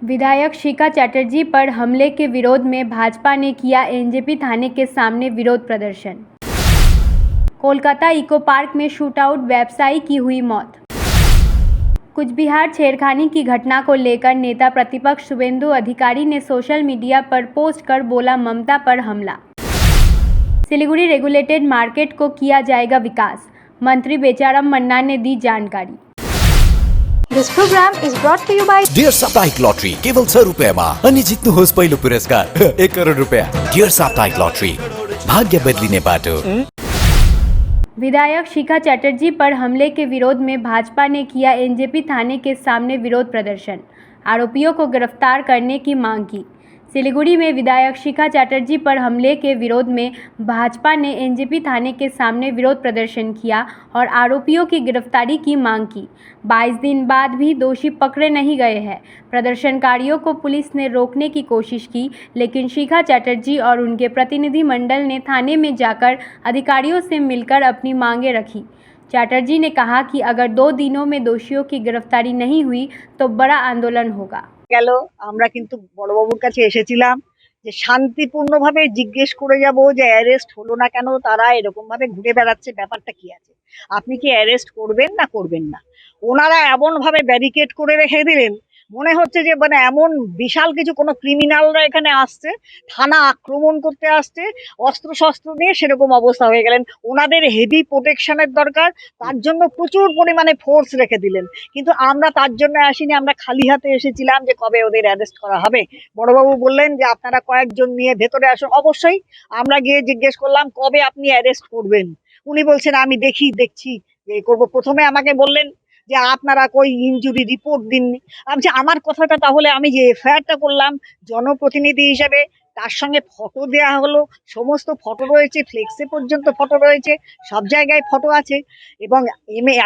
विधायक शिखा चटर्जी पर हमले के विरोध में भाजपा ने किया एनजेपी थाने के सामने विरोध प्रदर्शन। कोलकाता इको पार्क में शूटआउट, व्यवसायी की हुई मौत। कुछ बिहार छेड़खानी की घटना को लेकर नेता प्रतिपक्ष शुभेंदु अधिकारी ने सोशल मीडिया पर पोस्ट कर बोला ममता पर हमला। सिलीगुड़ी रेगुलेटेड मार्केट को किया जाएगा विकास, मंत्री बेचाराम मन्ना ने दी जानकारी। This program is brought to you by dear साप्ताहिक लॉटरी केवल 100 रुपैयाँमा अनि जित्नुहोस् पहिलो पुरस्कार 1 करोड रुपैयाँ। डियर साप्ताहिक लॉटरी, भाग्य बदलिने बाटो। विधायक शिखा चटर्जी पर हमले के विरोध में भाजपा ने किया एनजेपी थाने के सामने विरोध प्रदर्शन, आरोपियों को गिरफ्तार करने की मांग की। सिलीगुड़ी में विधायक शिखा चटर्जी पर हमले के विरोध में भाजपा ने एनजेपी थाने के सामने विरोध प्रदर्शन किया और आरोपियों की गिरफ्तारी की मांग की। 22 दिन बाद भी दोषी पकड़े नहीं गए हैं। प्रदर्शनकारियों को पुलिस ने रोकने की कोशिश की, लेकिन शिखा चटर्जी और उनके प्रतिनिधि मंडल ने थाने में जाकर अधिकारियों से मिलकर अपनी मांगें रखी। चटर्जी ने कहा कि अगर 2 दिनों में दोषियों की गिरफ्तारी नहीं हुई तो बड़ा आंदोलन होगा। গেল আমরা কিন্তু বড়বাবুর কাছে এসেছিলাম যে শান্তিপূর্ণভাবে জিজ্ঞেস করে যাব যে অ্যারেস্ট হলো না কেন, তারা এরকম ভাবে ঘুরে বেড়াচ্ছে, ব্যাপারটা কি আছে, আপনি কি অ্যারেস্ট করবেন না করবেন না। ওনারা এমন ভাবে ব্যারিকেড করে রেখে দিলেন, মনে হচ্ছে যে মানে এমন বিশাল কিছু কোনো ক্রিমিনালরা এখানে আসছে, থানা আক্রমণ করতে আসছে অস্ত্র শস্ত্র নিয়ে, সেরকম অবস্থা হয়ে গেলেন। ওনাদের হেভি প্রোটেকশনের দরকার, তার জন্য প্রচুর পরিমাণে ফোর্স রেখে দিলেন। কিন্তু আমরা তার জন্য আসিনি, আমরা খালি হাতে এসেছিলাম যে কবে ওদের অ্যারেস্ট করা হবে। বড়বাবু বললেন যে আপনারা কয়েকজন নিয়ে ভেতরে আসুন। অবশ্যই আমরা গিয়ে জিজ্ঞেস করলাম কবে আপনি অ্যারেস্ট করবেন। উনি বলছেন আমি দেখছি যে করবো। প্রথমে আমাকে বললেন যে আপনারা কই ইনজুরি রিপোর্ট দিননি। আমি আমার কথাটা, তাহলে আমি যে এফআইআরটা করলাম জনপ্রতিনিধি হিসেবে, তার সঙ্গে ফটো দেয়া হলো, সমস্ত ফটো রয়েছে, ফ্লেক্সে পর্যন্ত ফটো রয়েছে, সব জায়গায় ফটো আছে, এবং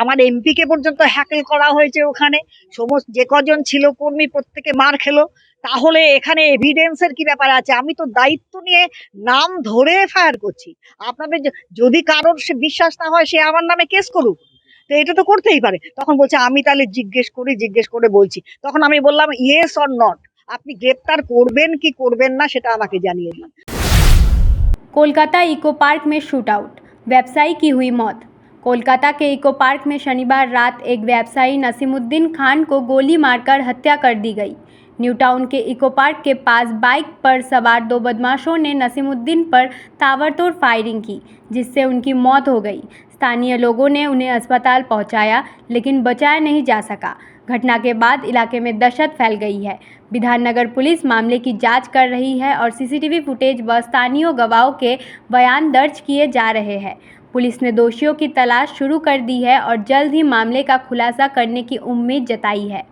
আমার এমপিকে পর্যন্ত হ্যাকেল করা হয়েছে ওখানে। সমস্ত যে কজন ছিল কর্মী প্রত্যেকে মার খেলো। তাহলে এখানে এভিডেন্সের কি ব্যাপার আছে? আমি তো দায়িত্ব নিয়ে নাম ধরে এফআইআর করছি। আপনাদের যদি কারোর সে বিশ্বাস না হয় সে আমার নামে কেস করুক, তো এটা তো করতেই পারে। তখন বলছে আমি তাহলে জিজ্ঞেস করে বলছি। তখন আমি বললাম ইয়েস অর নট, আপনি গ্রেপ্তার করবেন কি করবেন না সেটা আমাকে জানিয়ে দিন। कोलकाता इको पार्क में शूटआउट, व्यवसायी की हुई मौत। कोलकाता के इको पार्क में शनिवार रात एक व्यवसायी नसीमुद्दीन खान को गोली मारकर हत्या कर दी गई। न्यू टाउन के इको पार्क के पास बाइक पर सवार 2 बदमाशों ने नसीमुद्दीन पर ताबड़तोड़ फायरिंग की, जिससे उनकी मौत हो गई। स्थानीय लोगों ने उन्हें अस्पताल पहुंचाया, लेकिन बचाया नहीं जा सका। घटना के बाद इलाके में दहशत फैल गई है। विधाननगर पुलिस मामले की जांच कर रही है और सीसीटीवी फुटेज व स्थानीय गवाहों के बयान दर्ज किए जा रहे हैं। पुलिस ने दोषियों की तलाश शुरू कर दी है और जल्द ही मामले का खुलासा करने की उम्मीद जताई है।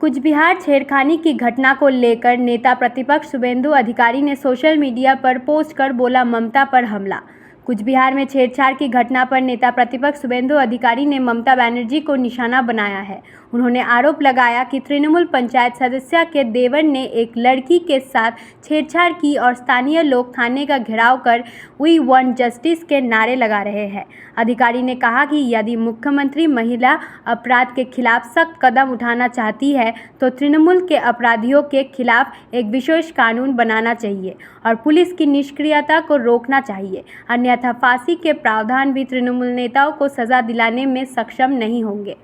कुछ बिहार छेड़खानी की घटना को लेकर नेता प्रतिपक्ष शुभेंदु अधिकारी ने सोशल मीडिया पर पोस्ट कर बोला ममता पर हमला। कुछ बिहार में छेड़छाड़ की घटना पर नेता प्रतिपक्ष शुभेंदु अधिकारी ने ममता बनर्जी को निशाना बनाया है। उन्होंने आरोप लगाया कि तृणमूल पंचायत सदस्य के देवर ने एक लड़की के साथ छेड़छाड़ की और स्थानीय लोग थाने का घेराव कर वी वांट जस्टिस के नारे लगा रहे हैं। अधिकारी ने कहा कि यदि मुख्यमंत्री महिला अपराध के खिलाफ सख्त कदम उठाना चाहती है तो तृणमूल के अपराधियों के खिलाफ एक विशेष कानून बनाना चाहिए और पुलिस की निष्क्रियता को रोकना चाहिए, अन्यथा फांसी के प्रावधान भी तृणमूल नेताओं को सजा दिलाने में सक्षम नहीं होंगे।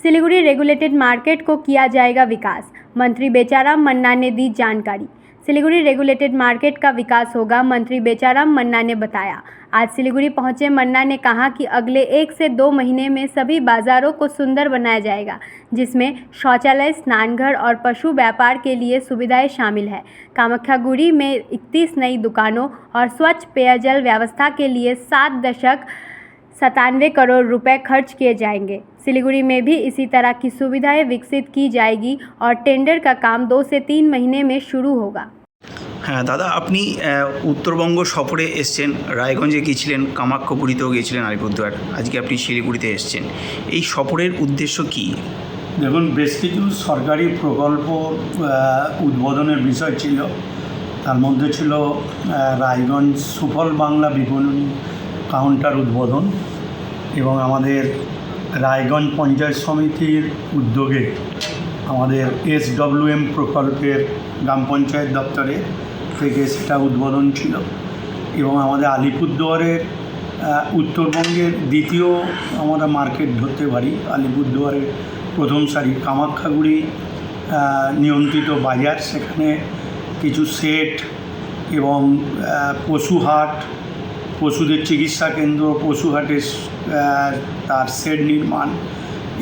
सिलीगुड़ी रेगुलेटेड मार्केट को किया जाएगा विकास, मंत्री बेचाराम मन्ना ने दी जानकारी। सिलीगुड़ी रेगुलेटेड मार्केट का विकास होगा, मंत्री बेचाराम मन्ना ने बताया। आज सिलीगुड़ी पहुंचे मन्ना ने कहा कि अगले 1 से 2 महीने में सभी बाज़ारों को सुंदर बनाया जाएगा, जिसमें शौचालय, स्नानघर और पशु व्यापार के लिए सुविधाएं शामिल है। कामाख्यागुड़ी में 31 नई दुकानों और स्वच्छ पेयजल व्यवस्था के लिए 7.97 करोड़ रुपए खर्च किए जाएंगे। सिलीगुड़ी में भी इसी तरह की सुविधाएं विकसित की जाएगी और टेंडर का काम 2 से 3 महीने में शुरू होगा। হ্যাঁ দাদা, আপনি উত্তরবঙ্গ সফরে এসছেন, রায়গঞ্জে গিয়েছিলেন, কামাখ্যাগুড়িতেও গিয়েছিলেন, আলিপুরদুয়ার, আজকে আপনি শিলিগুড়িতে এসছেন। এই সফরের উদ্দেশ্য কি? দেখুন, বেশ কিছু সরকারি প্রকল্প উদ্বোধনের বিষয় ছিল। তার মধ্যে ছিল রায়গঞ্জ সুফল বাংলা বিপণন কাউন্টার উদ্বোধন এবং আমাদের রায়গঞ্জ পঞ্চায়েত সমিতির উদ্যোগে আমাদের SWM প্রকল্পের গ্রাম পঞ্চায়েত দপ্তরে থেকে সেটা উদ্বোধন ছিল এবং আমাদের আলিপুরদুয়ারের উত্তরবঙ্গের দ্বিতীয় আমরা মার্কেট ধরতে পারি। আলিপুরদুয়ারের প্রথম সারি কামাখ্যাগুড়ি নিয়ন্ত্রিত বাজার, সেখানে কিছু সেট এবং পশুহাট, পশুদের চিকিৎসা কেন্দ্র, পশুহাটের তার শেড নির্মাণ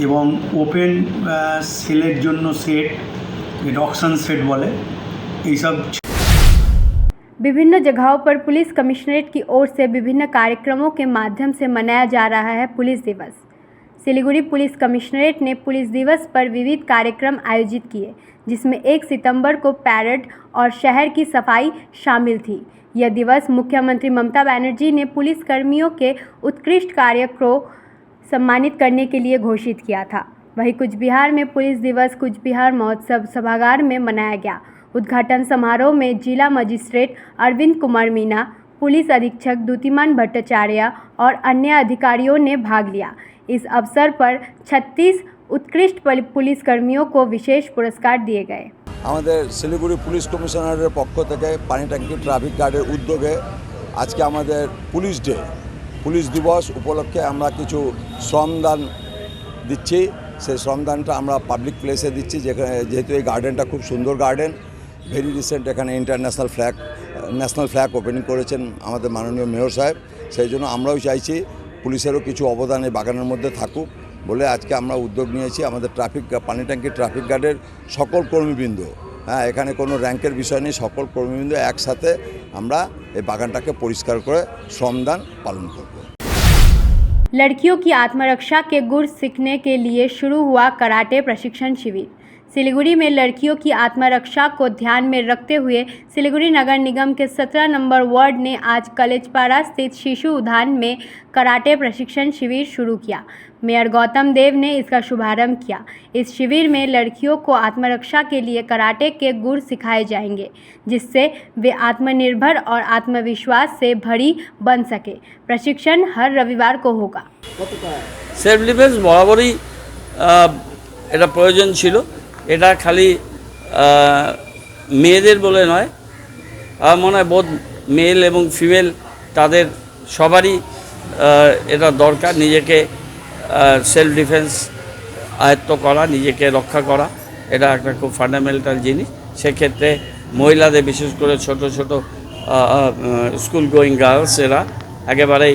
এবং ওপেন সেলের জন্য সেট, যেটা অকশন সেট বলে, এইসব। विभिन्न जगहों पर पुलिस कमिश्नरेट की ओर से विभिन्न कार्यक्रमों के माध्यम से मनाया जा रहा है पुलिस दिवस। सिलीगुड़ी पुलिस कमिश्नरेट ने पुलिस दिवस पर विविध कार्यक्रम आयोजित किए, जिसमें 1 सितंबर को पैरेड और शहर की सफाई शामिल थी। यह दिवस मुख्यमंत्री ममता बनर्जी ने पुलिस कर्मियों के उत्कृष्ट कार्य को सम्मानित करने के लिए घोषित किया था। वहीं कूच बिहार में पुलिस दिवस कूच बिहार महोत्सव सभागार में मनाया गया। उद्घाटन समारोह में जिला मजिस्ट्रेट अरविंद कुमार मीना, पुलिस अधीक्षक द्युतिमान भट्टाचार्य और अन्य अधिकारियों ने भाग लिया। इस अवसर पर 36 उत्कृष्ट पुलिस कर्मियों को विशेष पुरस्कार दिए गए। আমাদের শিলিগুড়ি পুলিশ কমিশনারের পক্ষ থেকে পানি ট্যাঙ্কি ট্রাফিক গার্ডের উদ্যোগে আজকে আমাদের পুলিশ ডে, পুলিশ দিবস উপলক্ষে আমরা কিছু শ্রমদান দিচ্ছি। সেই শ্রমদানটা আমরা পাবলিক প্লেসে দিচ্ছি, যেহেতু এই গার্ডেনটা খুব সুন্দর গার্ডেন। ভেরি রিসেন্ট এখানে ন্যাশনাল ফ্ল্যাগ ওপেনিং করেছেন আমাদের মাননীয় মেয়র সাহেব। সেই জন্য আমরাও চাইছি পুলিশেরও কিছু অবদান এই বাগানের মধ্যে থাকুক বলে আজকে আমরা উদ্যোগ নিয়েছি। আমাদের পানি ট্যাঙ্কি ট্রাফিক গার্ডের সকল কর্মীবৃন্দ, এখানে কোনো র্যাঙ্কের বিষয় নেই, সকল কর্মীবৃন্দ একসাথে আমরা এই বাগানটাকে পরিষ্কার করে শ্রমদান পালন করব। लड़कियों की आत्मरक्षा के गुर सीखने के लिए शुरू हुआ कराटे प्रशिक्षण शिविर। सिलीगुड़ी में लड़कियों की आत्मरक्षा को ध्यान में रखते हुए सिलीगुड़ी नगर निगम के 17 नंबर वार्ड ने आज कलेजपाड़ा स्थित शिशु उद्यान में कराटे प्रशिक्षण शिविर शुरू किया। मेयर गौतम देव ने इसका शुभारंभ किया। इस शिविर में लड़कियों को आत्मरक्षा के लिए कराटे के गुर सिखाए जाएंगे, जिससे वे आत्मनिर्भर और आत्मविश्वास से भरी बन सके। प्रशिक्षण हर रविवार को होगा। সেলফ ডিফেন্স বরাবরই এটা প্রয়োজন ছিল। এটা খালি মেয়েদের বলে নয়, আমার মনে হয় বোধ মেল এবং ফিমেল তাদের সবারই এটা দরকার। নিজেকে সেলফ ডিফেন্স আয়ত্ত করা, নিজেকে রক্ষা করা, এটা একটা খুব ফান্ডামেন্টাল জিনিস। সেক্ষেত্রে মহিলাদের, বিশেষ করে ছোট ছোট স্কুল গোয়িং গার্লস, এরা একেবারেই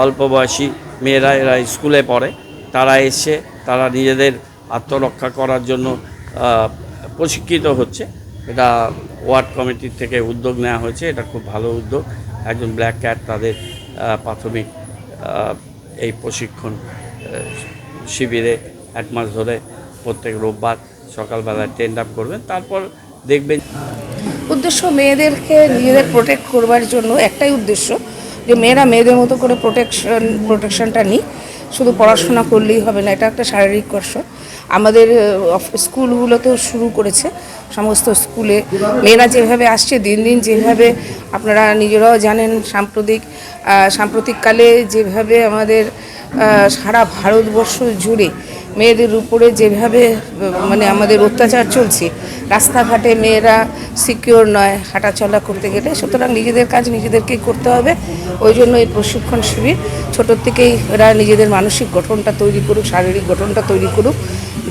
অল্প বয়সী মেয়েরা, এরা স্কুলে পড়ে, তারা এসে তারা নিজেদের আত্মরক্ষা করার জন্য প্রশিক্ষিত হচ্ছে। এটা ওয়ার্ড কমিটির থেকে উদ্যোগ নেওয়া হয়েছে, এটা খুব ভালো উদ্যোগ। একজন ব্ল্যাক ক্যাট তাদের প্রাথমিক এই প্রশিক্ষণ শিবিরে 1 মাস ধরে প্রত্যেক রোববার সকালবেলায় ট্রেন্ড আপ করবেন। তারপর দেখবেন উদ্দেশ্য মেয়েদেরকে নিজেদের প্রোটেক্ট করবার জন্য একটাই উদ্দেশ্য, যে মেয়েরা মেয়েদের মতো করে প্রোটেকশনটা নিই। শুধু পড়াশোনা করলেই হবে না, এটা একটা শারীরিক কসরত। আমাদের স্কুলগুলোতেও শুরু করেছে, সমস্ত স্কুলে মেয়েরা যেভাবে আসছে দিন দিন, যেভাবে আপনারা নিজেরাও জানেন সাম্প্রতিককালে যেভাবে আমাদের সারা ভারতবর্ষ জুড়ে মেয়েদের উপরে যেভাবে আমাদের অত্যাচার চলছে, রাস্তাঘাটে মেয়েরা সিকিওর নয় হাঁটাচলা করতে গেলে। সুতরাং নিজেদের কাজ নিজেদেরকেই করতে হবে। ওই জন্য এই প্রশিক্ষণ শিবির ছোটোর থেকেই এরা নিজেদের মানসিক গঠনটা তৈরি করুক, শারীরিক গঠনটা তৈরি করুক,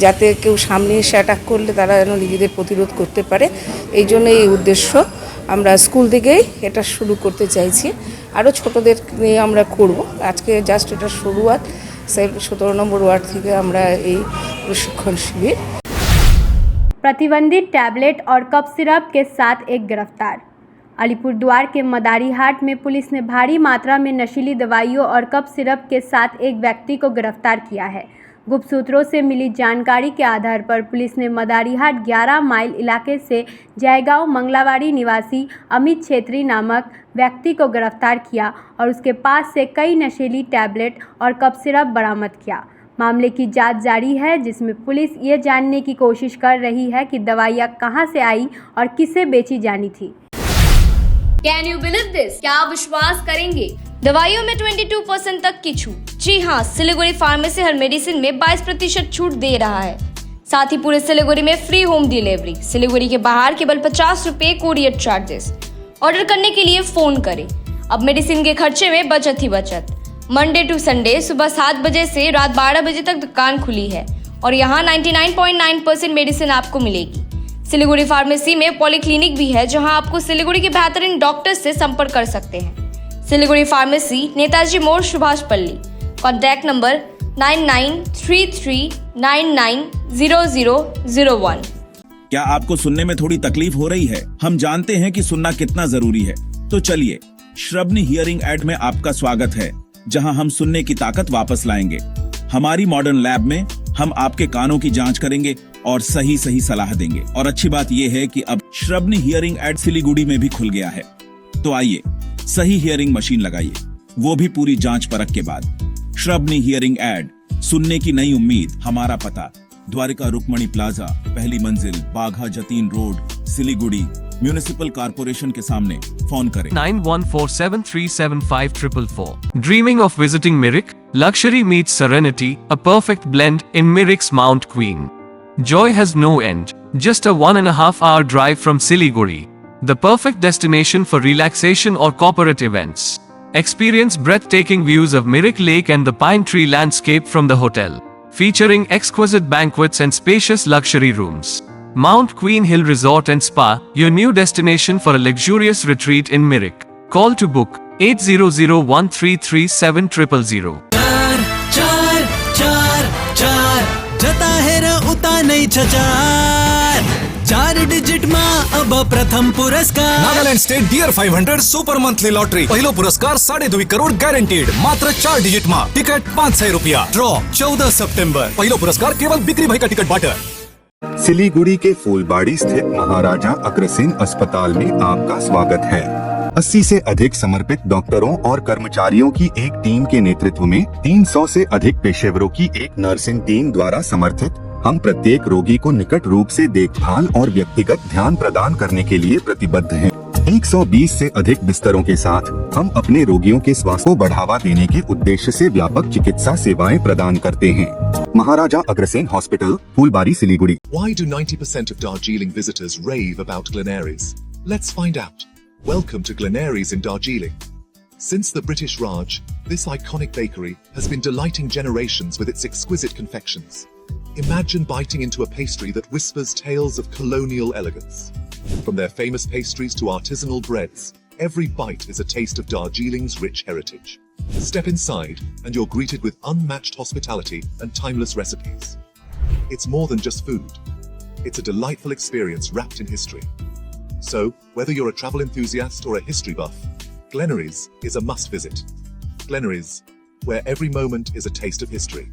যাতে কেউ সামনে এসে অ্যাটাক করলে তারা যেন নিজেদের প্রতিরোধ করতে পারে। এই জন্য এই উদ্দেশ্য আমরা স্কুল থেকেই এটা শুরু করতে চাইছি। আরও ছোটদের নিয়ে আমরা করব। আজকে জাস্ট এটা শুরুয়াত। 17 নম্বর ওয়ার্ড থেকে আমরা এই प्रशिक्षण शिविर। प्रतिबंधित टैबलेट और कफ सिरप के साथ एक गिरफ्तार। अलीपुरद्वार के मदारीहाट में पुलिस ने भारी मात्रा में नशीली दवाइयों और कफ सिरप के साथ एक व्यक्ति को गिरफ्तार किया है। गुप्त सूत्रों से मिली जानकारी के आधार पर पुलिस ने मदारीहाट 11 माइल इलाके से जयगांव मंगलावाड़ी निवासी अमित छेत्री नामक व्यक्ति को गिरफ्तार किया और उसके पास से कई नशीली टैबलेट और कफ सिरप बरामद किया। मामले की जांच जारी है, जिसमें पुलिस ये जानने की कोशिश कर रही है कि दवाइयाँ कहां से आई और किसे बेची जानी थी। Can you believe this? क्या आप विश्वास करेंगे? दवाइयों में 22% तक की छूट। जी हाँ, सिलीगुड़ी फार्मेसी हर मेडिसिन में 22% छूट दे रहा है। साथ ही पूरे सिलीगुड़ी में फ्री होम डिलीवरी। सिलीगुड़ी के बाहर केवल 50 रुपये कोरियर चार्जेस। ऑर्डर करने के लिए फ़ोन करें। अब मेडिसिन के खर्चे में बचत ही बचत। मंडे टू संडे सुबह 7 बजे से रात 12 बजे तक दुकान खुली है और यहाँ 99.9% मेडिसिन आपको मिलेगी। सिलीगुड़ी फार्मेसी में पॉलीक्लिनिक भी है, जहाँ आपको सिलीगुड़ी के बेहतरीन डॉक्टर से संपर्क कर सकते हैं। सिलीगुड़ी फार्मेसी, नेताजी मोड़, सुभाष पल्ली। Contact number 9933990001। क्या आपको सुनने में थोड़ी तकलीफ हो रही है? हम जानते हैं कि सुनना कितना जरूरी है, तो चलिए श्रवणी हियरिंग ऐड में आपका स्वागत है, जहां हम सुनने की ताकत वापस लाएंगे। हमारी मॉडर्न लैब में हम आपके कानों की जांच करेंगे और सही सलाह देंगे। और अच्छी बात यह है कि अब श्रवणी हियरिंग ऐड सिलीगुड़ी में भी खुल गया है। तो आइए सही हियरिंग मशीन लगाइए, वो भी पूरी जांच परख के बाद। श्रवणी हियरिंग ऐड, सुनने की नई उम्मीद। हमारा पता द्वारिका रुक्मणी प्लाजा, पहली मंजिल, Bagha Jatin road, Siliguri, municipal corporation के सामने। फोन करें 9147375444। Dreaming of visiting Mirik? Luxury meets serenity, a perfect blend in Mirik's Mount Queen. Joy has no end. Just a 1.5 hour drive from Siliguri. The perfect destination for relaxation or corporate events. Experience breathtaking views of Mirik Lake and the pine tree landscape from the hotel, featuring exquisite banquets and spacious luxury rooms. Mount Queen Hill Resort and Spa, your new destination for a luxurious retreat in Mirik. Call to book 8001337000. जता है र उता नहीं छचार 4 digit मा अब प्रथम पुरस्कार। Nagaland state dear 500 super monthly lottery, पहिलो पुरस्कार 2.5 करोड़ गॅरंटीड, मात्र 4 डिजिट मा। टिकट 500 रुपया। ड्रॉ 14 सितंबर। पहिलो पुरस्कार केवल बिक्री भाई का टिकट बाटर। सिलीगुड़ी के फूलबाड़ी स्थित महाराजा अग्रसेन अस्पताल में आपका स्वागत है। 80 से अधिक समर्पित डॉक्टरों और कर्मचारियों की एक टीम के नेतृत्व में 300 से अधिक पेशेवरों की एक नर्सिंग टीम द्वारा समर्थित हम प्रत्येक रोगी को निकट रूप से देखभाल और व्यक्तिगत ध्यान प्रदान करने के लिए प्रतिबद्ध हैं। 120 से अधिक बिस्तरों के साथ हम अपने रोगियों के स्वास्थ्य को बढ़ावा देने के उद्देश्य से व्यापक चिकित्सा सेवाएं प्रदान करते हैं। Maharaja Agrasen hospital, Phulbari, Siliguri. Why do 90% of Darjeeling visitors rave about Glenaries? Let's find out. Welcome to Glenaries in Darjeeling. Since the British Raj, this iconic bakery has been delighting generations with its exquisite confections. Imagine biting into a pastry that whispers tales of colonial elegance. From their famous pastries to artisanal breads, every bite is a taste of Darjeeling's rich heritage. Step inside and you're greeted with unmatched hospitality and timeless recipes. It's more than just food. It's a delightful experience wrapped in history. So, whether you're a travel enthusiast or a history buff, Glenaries is a must visit. Glenaries, where every moment is a taste of history.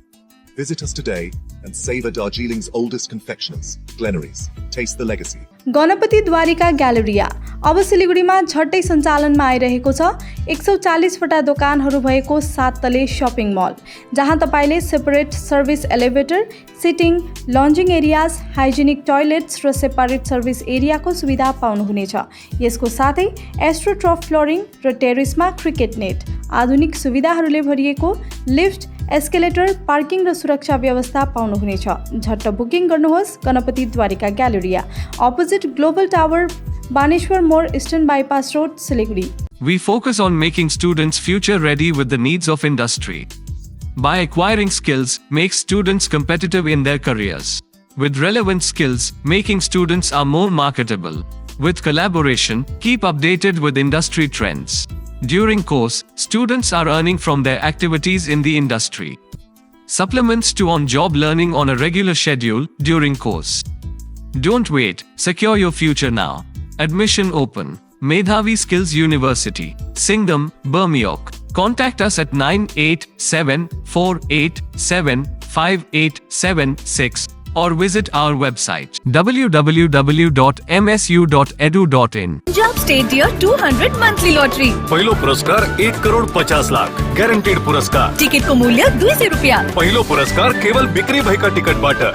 Visit us today and savor Darjeeling's oldest confectioners. Glenaries, taste the legacy. Ganpati Dwarika galleria अब सिलीगुडीमा झट्टै सञ्चालनमा आइरहेको छ। 140 वटा दोकानहरू भएको 7 तले शपिङ मल, जहाँ तपाईले separate service elevator, sitting, lounging areas, hygienic toilets र सेपरेट सर्भिस एरियाको सुविधा पाउनुहुनेछ। यसको साथै एस्ट्रोट्रफ फ्लोरिङ र टेरेसमा क्रिकेट नेट, आधुनिक सुविधाहरूले भरिएको लिफ्ट, एस्केलेटर, पार्किङ र सुरक्षा व्यवस्था पाउनुहुनेछ। झट्ट बुकिङ गर्नुहोस्। Ganpati Dwarika galleria, opposite global tower, Baneshwar More, eastern bypass road, Siliguri. We focus on making students future ready with the needs of industry. By acquiring skills, make students competitive in their careers. With relevant skills, making students are more marketable. With collaboration, keep updated with industry trends. During course, students are earning from their activities in the industry. Supplements to on-job learning on a regular schedule during course. Don't wait, secure your future now. Admission open. Medhavi Skills University, Singham, Bermioc. Contact us at 9874875876 or visit our website www.msu.edu.in. Punjab state dear 200 monthly lottery, पहिलो पुरस्कार 1 crore 50 lakh guaranteed पुरस्कार। Ticket को मूल्य 200 रुपया। पहिलो पुरस्कार केवल बिक्री भाई का टिकट बाटर।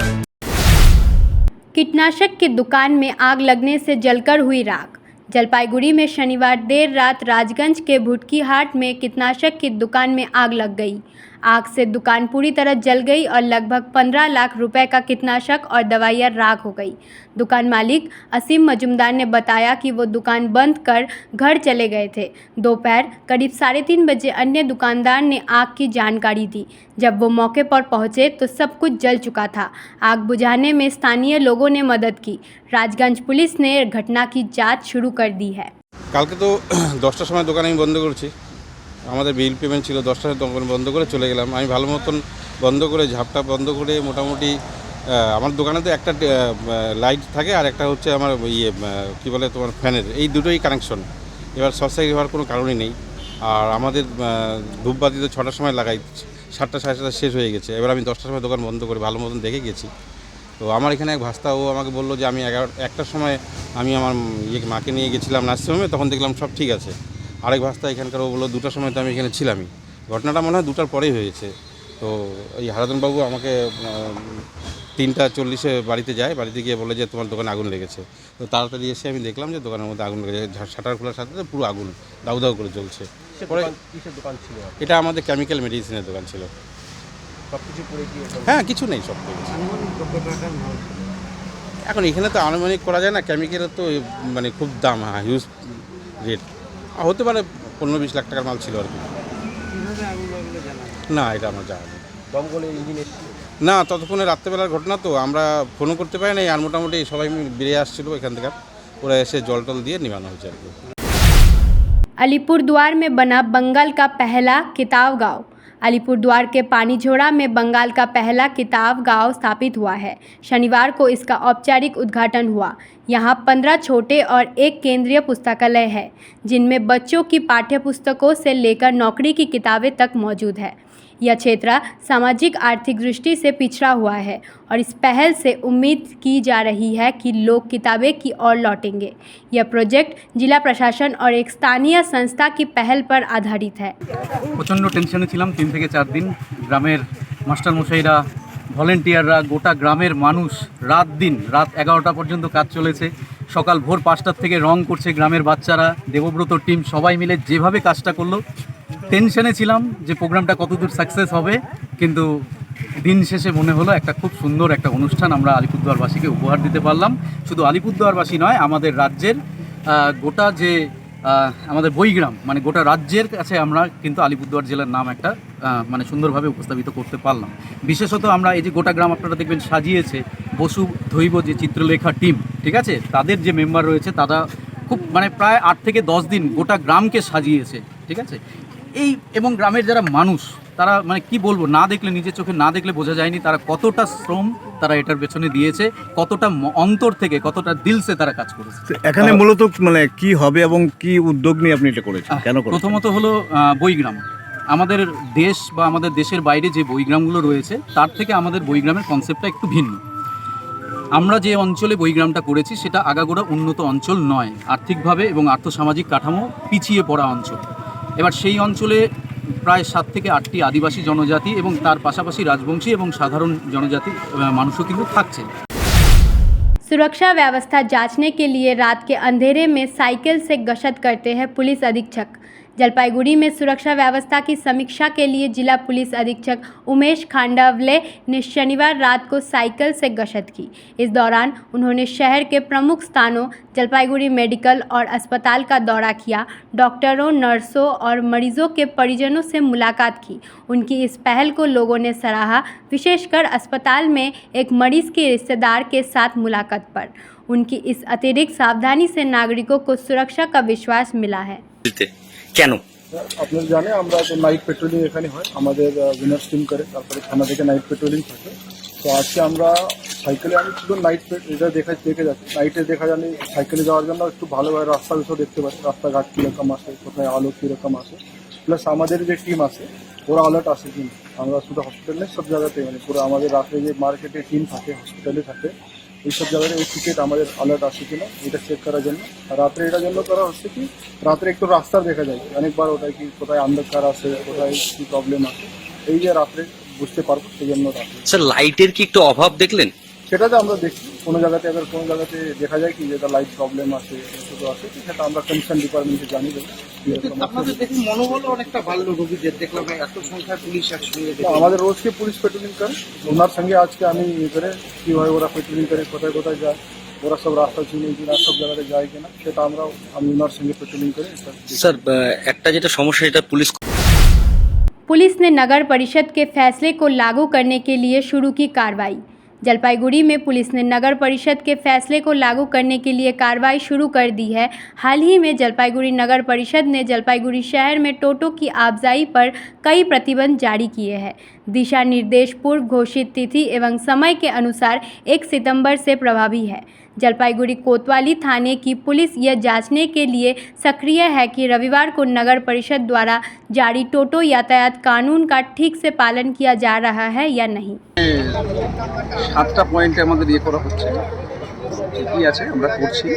कीटनाशक की दुकान में आग लगने से जलकर हुई राख। जलपाईगुड़ी में शनिवार देर रात राजगंज के भुटकी हाट में कीटनाशक की दुकान में आग लग गई। आग से दुकान पूरी तरह जल गई और लगभग 15 लाख रुपए का कीटनाशक और दवाइयाँ राख हो गई। दुकान मालिक असीम मजुमदार ने बताया कि वो दुकान बंद कर घर चले गए थे। दोपहर करीब 3:30 बजे अन्य दुकानदार ने आग की जानकारी दी। जब वो मौके पर पहुंचे तो सब कुछ जल चुका था। आग बुझाने में स्थानीय लोगों ने मदद की। राजगंज पुलिस ने घटना की जांच शुरू कर दी है। কালকে তো 10টার সময় দোকান আমি বন্ধ করেছি, আমাদের বিল পেমেন্ট ছিল, 10টার দোকান বন্ধ করে চলে গেলাম। আমি ভালো মতন বন্ধ করে ঝাপটা বন্ধ করে মোটামুটি আমার দোকানে তো একটা লাইট থাকে আর একটা হচ্ছে আমার কী বলে তোমার ফ্যানের, এই দুটোই কানেকশন। এবার শর্ট সার্কিট হওয়ার কোনো কারণই নেই। আর আমাদের ধূপবাতি তো 6টার সময় লাগাই, 7টা 7:30 শেষ হয়ে গেছে। এবার আমি 10টার সময় দোকান বন্ধ করে ভালো মতন দেখে গেছি। তো আমার এখানে এক ভাস্তা, ও আমাকে বললো যে আমি 1টার সময় আমি আমার মাকে নিয়ে গেছিলাম নার্সিংহোমে, তখন দেখলাম সব ঠিক আছে। আরেক ভাস্তা এখানকার, ও বললো 2টার সময় তো আমি এখানে ছিলামই। ঘটনাটা মনে হয় 2টার পরেই হয়েছে। তো এই হারাধনবাবু আমাকে 3:40-এ বাড়িতে যায়, বাড়িতে গিয়ে বলে যে তোমার দোকানে আগুন লেগেছে। তো তাড়াতাড়ি এসে আমি দেখলাম যে দোকানের মধ্যে আগুন লেগেছে, শাটার খোলার সাথে সাথে পুরো আগুন দাউ দাউ করে জ্বলছে। পরে এটা আমাদের কেমিক্যাল মেডিসিনের দোকান ছিল। হ্যাঁ, কিছু নেই, সব এখন এখানে তো আনুমানিক করা যায় না, কেমিক্যালের তো মানে খুব দাম, হিউজ রেট। হতে পারে 15-20 লাখ টাকার মাল ছিল আর কি। না, এটা আমার জানা নেই। না, ততক্ষণে রাত্রেবেলার ঘটনা তো আমরা ফোনও করতে পারি না। আর মোটামুটি সবাই বেরিয়ে আসছিল এখান থেকে, ওরা এসে জল টল দিয়ে নিবানো হয়েছে আর কি। अलीपुरद्वार में बना बंगाल का पहला किताब गांव। अलीपुरद्वार के पानीझोड़ा में बंगाल का पहला किताब गांव स्थापित हुआ है। शनिवार को इसका औपचारिक उद्घाटन हुआ। यहाँ 15 छोटे और एक केंद्रीय पुस्तकालय है, जिनमें बच्चों की पाठ्य पुस्तकों से लेकर नौकरी की किताबें तक मौजूद है। यह क्षेत्र सामाजिक आर्थिक दृष्टि से पिछड़ा हुआ है और इस पहल से उम्मीद की जा रही है कि लोग किताबें की ओर लौटेंगे। यह प्रोजेक्ट जिला प्रशासन और एक स्थानीय संस्था की पहल पर आधारित है। প্রচণ্ড টেনশনে ছিলাম 3 থেকে 4 দিন। গ্রামের মাস্টারমশাইরা, ভলেন্টিয়াররা, গোটা গ্রামের মানুষ রাত 11টা পর্যন্ত কাজ চলেছে। সকাল ভোর 5টার থেকে রং করছে গ্রামের বাচ্চারা, দেবব্রত টিম সবাই মিলে যেভাবে কাজটা করলো। টেনশনে ছিলাম যে প্রোগ্রামটা কতদূর সাকসেস হবে, কিন্তু দিন শেষে মনে হলো একটা খুব সুন্দর একটা অনুষ্ঠান আমরা আলিপুরদুয়ারবাসীকে উপহার দিতে পারলাম। শুধু আলিপুরদুয়ারবাসী নয়, আমাদের রাজ্যের গোটা যে আমাদের বইগ্রাম, মানে গোটা রাজ্যের কাছে আমরা কিন্তু আলিপুরদুয়ার জেলার নাম একটা মানে সুন্দরভাবে উপস্থাপিত করতে পারলাম। বিশেষত আমরা এই যে গোটা গ্রাম আপনারা দেখবেন সাজিয়েছে বসু ধৈব যে চিত্রলেখা টিম, ঠিক আছে, তাদের যে মেম্বার রয়েছে তারা খুব মানে প্রায় 8 থেকে 10 দিন গোটা গ্রামকে সাজিয়েছে, ঠিক আছে। এই এবং গ্রামের যারা মানুষ তারা মানে কি বলবো, না দেখলে, নিজের চোখে না দেখলে বোঝা যায়নি তারা কতটা শ্রম তারা এটার পেছনে দিয়েছে, কতটা অন্তর থেকে, কতটা দিলসে তারা কাজ করেছে। এখানে মূলত মানে কি হবে এবং কি উদ্যোগ নিয়ে আপনি এটা করেছেন, কেন করেছেন? প্রথমত হলো বইগ্রাম। আমাদের দেশ বা আমাদের দেশের বাইরে যে বইগ্রামগুলো রয়েছে তার থেকে আমাদের বইগ্রামের কনসেপ্টটা একটু ভিন্ন। আমরা যে অঞ্চলে বইগ্রামটা করেছি সেটা আগাগোড়া উন্নত অঞ্চল নয়, আর্থিকভাবে এবং আর্থসামাজিক কাঠামো পিছিয়ে পড়া অঞ্চল। এবার সেই অঞ্চলে প্রায় 7 থেকে 8টি আদিবাসী জনজাতি এবং তার পাশাপাশি রাজবংশী এবং সাধারণ জনজাতি মানুষও কিন্তু থাকছেন। सुरक्षा व्यवस्था जांचने के लिए रात के अंधेरे में साइकिल से गश्त करते हैं पुलिस अधीक्षक। जलपाईगुड़ी में सुरक्षा व्यवस्था की समीक्षा के लिए जिला पुलिस अधीक्षक उमेश खांडवले ने शनिवार रात को साइकिल से गश्त की। इस दौरान उन्होंने शहर के प्रमुख स्थानों जलपाईगुड़ी मेडिकल और अस्पताल का दौरा किया, डॉक्टरों, नर्सों और मरीजों के परिजनों से मुलाकात की। उनकी इस पहल को लोगों ने सराहा, विशेषकर अस्पताल में एक मरीज के रिश्तेदार के साथ मुलाकात पर। उनकी इस अतिरिक्त सावधानी से नागरिकों को सुरक्षा का विश्वास मिला है। কেন আপনারা জানেন আমরা তো নাইট পেট্রোলিং এখানে হয়, আমাদের উইনার্স টিম করে, তারপরে থানা থেকে নাইট পেট্রোলিং থাকে। তো আজকে আমরা সাইকেলে, আমি শুধু নাইট এটা দেখে যাচ্ছি, নাইটে দেখা জানি সাইকেলে যাওয়ার জন্য একটু ভালোভাবে রাস্তা বিষয় দেখতে পাচ্ছি, রাস্তাঘাট কীরকম আছে, কোথায় আলো কীরকম আছে, প্লাস আমাদের যে টিম আছে ওরা আলার্ট আসে। কিন্তু আমরা শুধু হসপিটালে সব জায়গাতে মানে পুরো আমাদের রাত্রে যে মার্কেটে টিম থাকে, হসপিটালে থাকে, এইসব জায়গায় এই টিকিট আমাদের আলার্ট আসে কিনা এটা চেক করার জন্য। আর রাত্রে এটার জন্য করা হচ্ছে কি রাত্রে একটু রাস্তা দেখা যায় অনেকবার, ওটাই কি কোথায় অন্ধকার আছে, কোথায় কী প্রবলেম আছে, এই যে রাত্রে বুঝতে পারবো, সেই জন্য রাত্রে। স্যার, লাইটের কি একটু অভাব দেখলেন? সেটা তো আমরা দেখি কোনো জায়গাতে, আবার কোনো জায়গাতে দেখা যায় কি যেটা লাইট প্রবলেম আছে, আছে সেটা আমরা কনসার্ন ডিপার্টমেন্টে জানিয়ে দেবো। আপনাদের দেখুন মনোবলও অনেকটা বাড়লো রোগীদের, দেখলাম এত সংখ্যায় পুলিশ একসঙ্গে। তো আমাদের রোজকে পুলিশ পেট্রোলিং করে, ওনার সঙ্গে আজকে আমি ইয়ে করে কীভাবে ওরা পেট্রোলিং করে কোথায় কোথায় যায়, ওরা সব রাস্তা চিনে কিনা, সব জায়গাতে যায় কিনা, সেটা আমি ওনার সঙ্গে পেট্রোলিং করে। স্যার একটা যেটা সমস্যা এটা पुलिस ने नगर परिषद के फैसले को लागू करने के लिए शुरू की कार्रवाई। जलपाईगुड़ी में पुलिस ने नगर परिषद के फैसले को लागू करने के लिए कार्रवाई शुरू कर दी है। हाल ही में जलपाईगुड़ी नगर परिषद ने जलपाईगुड़ी शहर में टोटो की आवाजाही पर कई प्रतिबंध जारी किए हैं। दिशा निर्देश पूर्व घोषित तिथि एवं समय के अनुसार 1 सितंबर से प्रभावी है। जलपाईगुड़ी कोतवाली थाने की पुलिस यह जांचने के लिए सक्रिय है कि रविवार को नगर परिषद द्वारा जारी टोटो यातायात कानून का ठीक से पालन किया जा रहा है या नहीं। 7টা পয়েন্টে আমাদের ইয়ে করা হচ্ছে, ঠিকই আছে, আমরা করছি।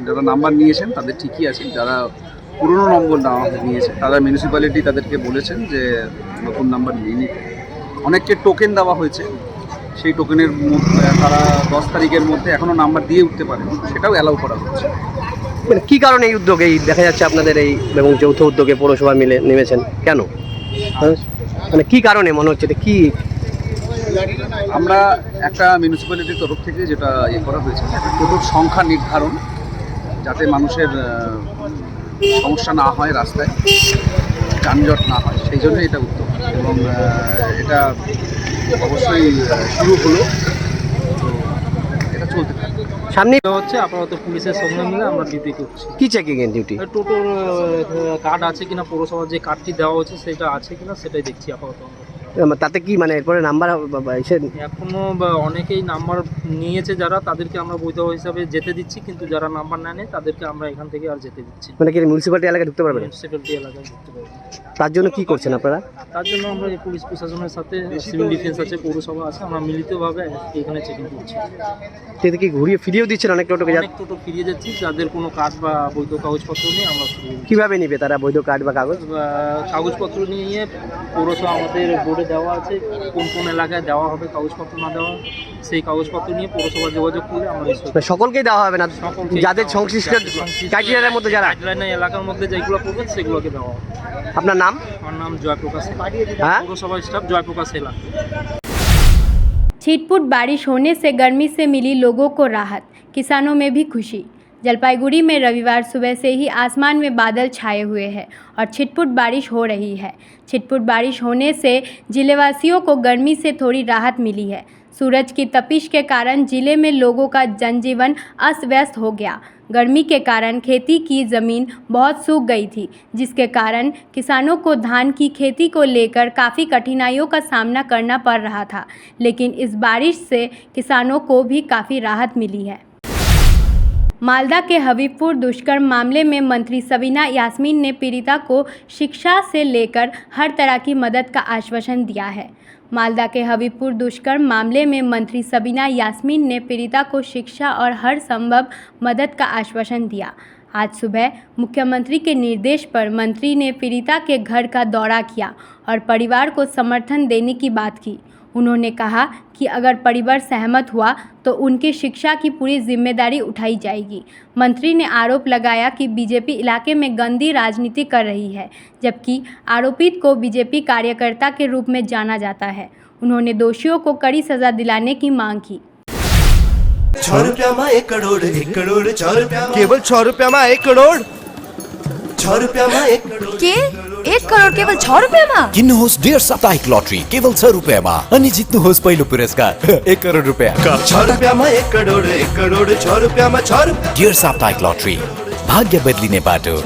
যারা নাম্বার নিয়েছেন তাদের ঠিকই আছে, যারা পুরনো নম্বর নিয়েছে তারা মিউনিসিপ্যালিটি তাদেরকে বলেছেন যে নতুন নাম্বার নিয়ে নিতে। অনেককে টোকেন দেওয়া হয়েছে, সেই টোকেনের মধ্যে তারা 10 তারিখের মধ্যে এখনও নাম্বার দিয়ে উঠতে পারেন, সেটাও অ্যালাউ করা হচ্ছে। মানে কী কারণে এই উদ্যোগে দেখা যাচ্ছে আপনাদের এই এবং যৌথ উদ্যোগে পৌরসভা মিলে নেমেছেন কেন? মানে কী কারণে মনে হচ্ছে কি? আমরা একটা মিউনিসিপ্যালিটির তরফ থেকে যেটা ইয়ে করা হয়েছে, একটা টোটোর সংখ্যা নির্ধারণ, যাতে মানুষের সমস্যা না হয়, রাস্তায় যানজট না হয়, সেই জন্য এটা উদ্যোগ। এবং এটা অবশ্যই শুরু হলো, তো এটা চলতে থাকবে। সামনে হচ্ছে আপাতত পুলিশের সঙ্গে মিলে আমরা ডিউটি করছি। কি চেকিং এর ডিউটি? টোটোর কার্ড আছে কিনা, পৌরসভার যে কার্ডটি দেওয়া হচ্ছে সেটা আছে কিনা সেটাই দেখছি আপাতত। তাতে কি মানে এরপরে নাম্বার এখনো অনেকেই নাম্বার নিয়েছে, যারা তাদেরকে আমরা বৈধ হিসাবে যেতে দিচ্ছি, কিন্তু যারা নাম্বার নেয় তাদেরকে আমরা এখান থেকে আর যেতে দিচ্ছি। মানে কি মিউনিসিপ্যালিটি এলাকায় ঢুকতে পারবে না? মিউনিসিপ্যালিটি এলাকায় ঢুকতে পারবে। তার জন্য কি করছেন আপনারা? তার জন্য আমরা এই পুলিশ প্রশাসনের সাথে সিভিল ডিফেন্স আছে, পৌরসভা আছে, আমরা মিলিতভাবে এখানে চেকিং করছি। সেটা কি ঘুরিয়ে ফিরিয়েও দিচ্ছেন অনেক টোটোকে? অনেক টোটো ফিরিয়ে যাচ্ছি, যাদের কোনো কার্ড বা বৈধ কাগজপত্র নেই আমরা কিভাবে নিবে তারা বৈধ কার্ড বা কাগজপত্র নিয়ে পৌরসভা আমাদের বোর্ডে দেওয়া আছে কোন কোন এলাকায় দেওয়া হবে, কাগজপত্র না দেওয়া, সেই কাগজপত্র নিয়ে পৌরসভা যোগাযোগ করলে আমরা সকলকেই দেওয়া হবে না, যাদের সংশ্লিষ্ট ক্রাইটেরিয়ার মধ্যে যারা এলাকার মধ্যে যেগুলো করবে সেগুলোকে দেওয়া হবে। আপনার নাম? আমার নাম জয়প্রকাশ, পৌরসভা স্টাফ জয়প্রকাশ এলা। छिटपुट बारिश होने से गर्मी से मिली लोगों को राहत, किसानों में भी खुशी। जलपाईगुड़ी में रविवार सुबह से ही आसमान में बादल छाए हुए हैं और छिटपुट बारिश हो रही है। छिटपुट बारिश होने से जिलेवासियों को गर्मी से थोड़ी राहत मिली है। सूरज की तपिश के कारण जिले में लोगों का जनजीवन अस्त व्यस्त हो गया। गर्मी के कारण खेती की ज़मीन बहुत सूख गई थी, जिसके कारण किसानों को धान की खेती को लेकर काफ़ी कठिनाइयों का सामना करना पड़ रहा था, लेकिन इस बारिश से किसानों को भी काफ़ी राहत मिली है। मालदा के हबीबपुर दुष्कर्म मामले में मंत्री सबीना यास्मीन ने पीड़िता को शिक्षा से लेकर हर तरह की मदद का आश्वासन दिया है। मालदा के हबीबपुर दुष्कर्म मामले में मंत्री सबीना यास्मीन ने पीड़िता को शिक्षा और हर संभव मदद का आश्वासन दिया। आज सुबह मुख्यमंत्री के निर्देश पर मंत्री ने पीड़िता के घर का दौरा किया और परिवार को समर्थन देने की बात की। उन्होंने कहा कि अगर परिवार सहमत हुआ तो उनकी शिक्षा की पूरी जिम्मेदारी उठाई जाएगी। मंत्री ने आरोप लगाया कि बीजेपी इलाके में गंदी राजनीति कर रही है, जबकि आरोपित को बीजेपी कार्यकर्ता के रूप में जाना जाता है। उन्होंने दोषियों को कड़ी सजा दिलाने की मांग की। 6 रुपया में 1 करोड़ 1 करोड़ 6 रुपया केवल 6 रुपया में 1 करोड़ 6 रुपया में 1 करोड़ के 1 करोड़ केवल 6 रुपया में? किन्नुहोस् डेढ साप्ताहिक लटरी केवल 6 रुपियाँमा अनि जित्नुहोस् पहिलो पुरस्कार 1 करोड रुपियाँ। 6 रुपया में 1 करोड़ 6 रुपया में 6 रुपया। डेढ साप्ताहिक लटरी भाग्य बदलिने बाटो।